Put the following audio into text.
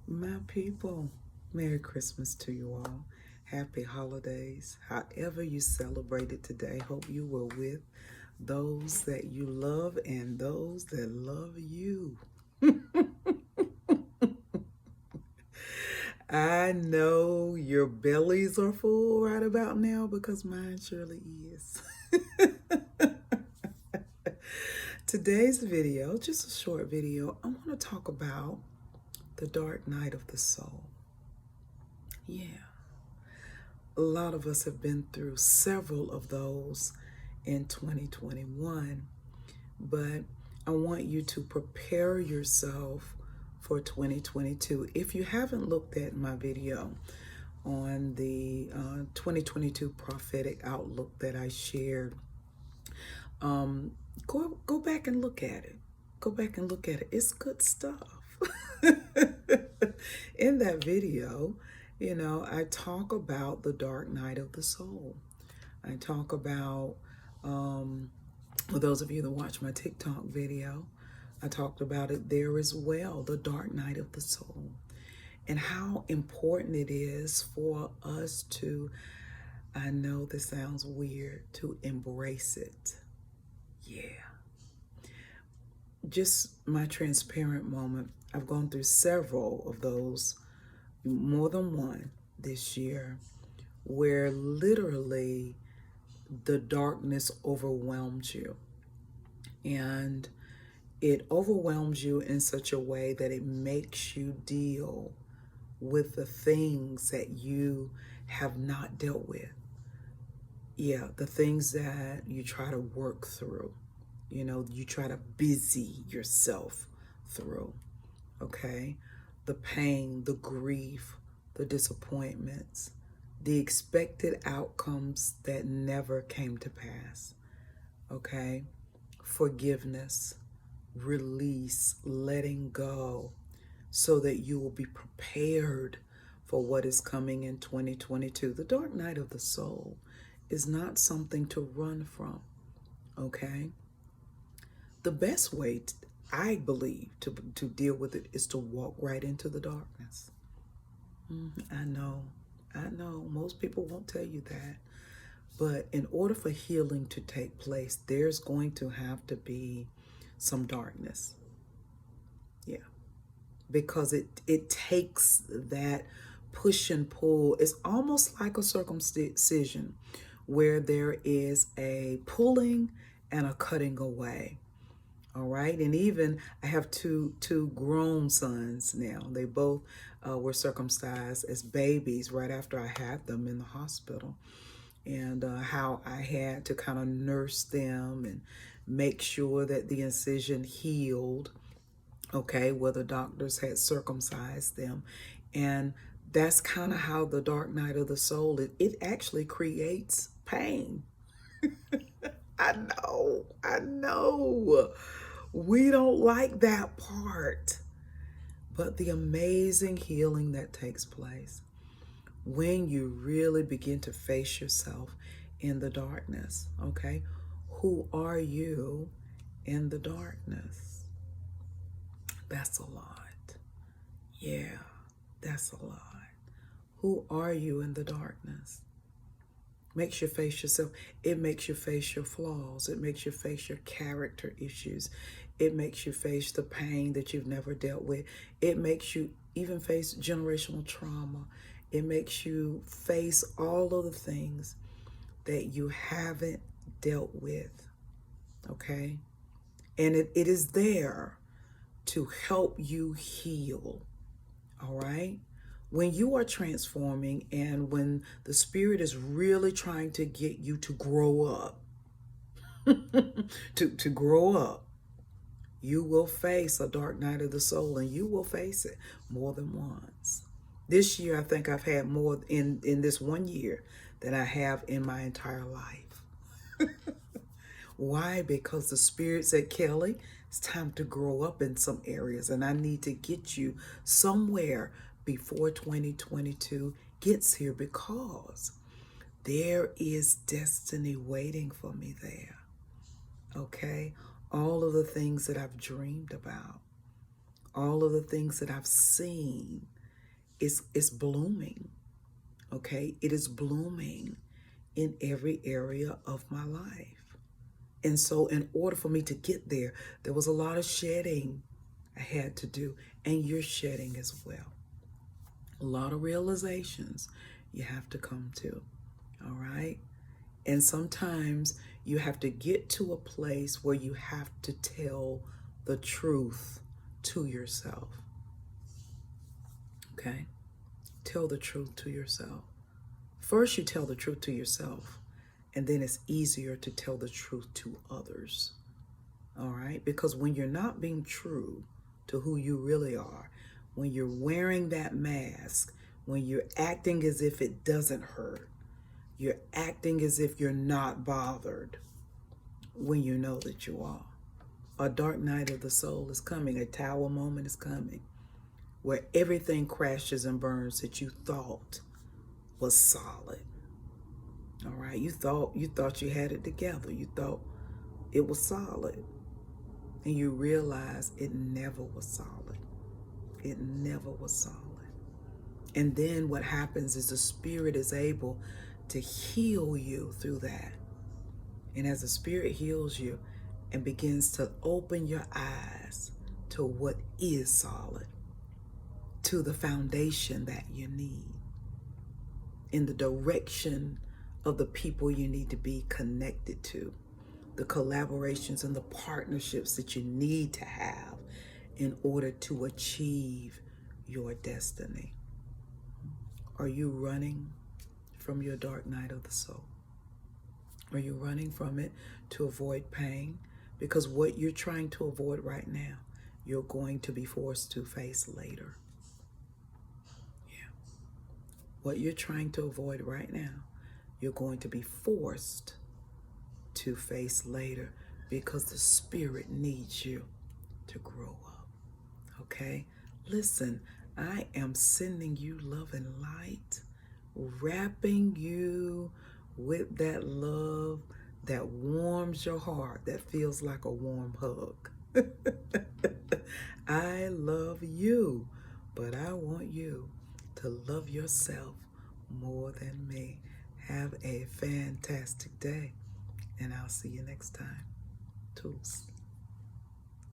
My people, Merry Christmas to you all. Happy holidays. However you celebrated today, hope you were with those that you love and those that love you. I know your bellies are full right about now because mine surely is. Today's video, just a short video, I want to talk about the dark night of the soul. Yeah. A lot of us have been through several of those in 2021, but I want you to prepare yourself for 2022. If you haven't looked at my video on the 2022 prophetic outlook that I shared, go back and look at it. Go back and look at it. It's good stuff. In that video, I talk about the dark night of the soul. I talk about, for those of you that watch my TikTok video, I talked about it there as well, the dark night of the soul, and how important it is for us to, I know this sounds weird, to embrace it. Yeah. Just my transparent moment. I've gone through several of those, more than one this year, where literally the darkness overwhelms you. And it overwhelms you in such a way that it makes you deal with the things that you have not dealt with. Yeah, the things that you try to work through, you try to busy yourself through, okay? The pain, the grief, the disappointments, the expected outcomes that never came to pass, okay? Forgiveness, release, letting go, so that you will be prepared for what is coming in 2022. The dark night of the soul is not something to run from, okay? The best way, I believe, to deal with it is to walk right into the darkness. I know, most people won't tell you that. But in order for healing to take place, there's going to have to be some darkness. Yeah. Because it takes that push and pull. It's almost like a circumcision where there is a pulling and a cutting away. All right. And even I have two grown sons now. They both were circumcised as babies right after I had them in the hospital. And how I had to kind of nurse them and make sure that the incision healed, okay, where the doctors had circumcised them. And that's kind of how the dark night of the soul, it actually creates pain. I know. We don't like that part. But the amazing healing that takes place when you really begin to face yourself in the darkness, okay? Who are you in the darkness? That's a lot. Yeah, that's a lot. Who are you in the darkness? Makes you face yourself. It makes you face your flaws. It makes you face your character issues. It makes you face the pain that you've never dealt with. It makes you even face generational trauma. It makes you face all of the things that you haven't dealt with, okay? And it is there to help you heal, all right? When you are transforming and when the Spirit is really trying to get you to grow up, to grow up, you will face a dark night of the soul, and you will face it more than once. This year, I think I've had more in this 1 year than I have in my entire life. Why? Because the Spirit said, Kelly, it's time to grow up in some areas, and I need to get you somewhere before 2022 gets here, because there is destiny waiting for me there. Okay? All of the things that I've dreamed about, all of the things that I've seen is blooming. Okay, it is blooming in every area of my life. And so in order for me to get there, there was a lot of shedding I had to do, and you're shedding as well. A lot of realizations you have to come to. All right. And sometimes you have to get to a place where you have to tell the truth to yourself. Okay? Tell the truth to yourself. First, you tell the truth to yourself, and then it's easier to tell the truth to others. All right? Because when you're not being true to who you really are, when you're wearing that mask, when you're acting as if it doesn't hurt, you're acting as if you're not bothered, when you know that you are. A dark night of the soul is coming. A tower moment is coming where everything crashes and burns that you thought was solid. All right, you thought you had it together. You thought it was solid. And you realize it never was solid. It never was solid. And then what happens is the Spirit is able to heal you through that. And as the Spirit heals you and begins to open your eyes to what is solid, to the foundation that you need, in the direction of the people you need to be connected to, the collaborations and the partnerships that you need to have in order to achieve your destiny. Are you running from your dark night of the soul? Are you running from it to avoid pain? Because what you're trying to avoid right now, you're going to be forced to face later. Yeah. What you're trying to avoid right now, you're going to be forced to face later because the Spirit needs you to grow up. Okay? Listen, I am sending you love and light, wrapping you with that love that warms your heart, that feels like a warm hug. I love you, but I want you to love yourself more than me. Have a fantastic day, and I'll see you next time. Toodles.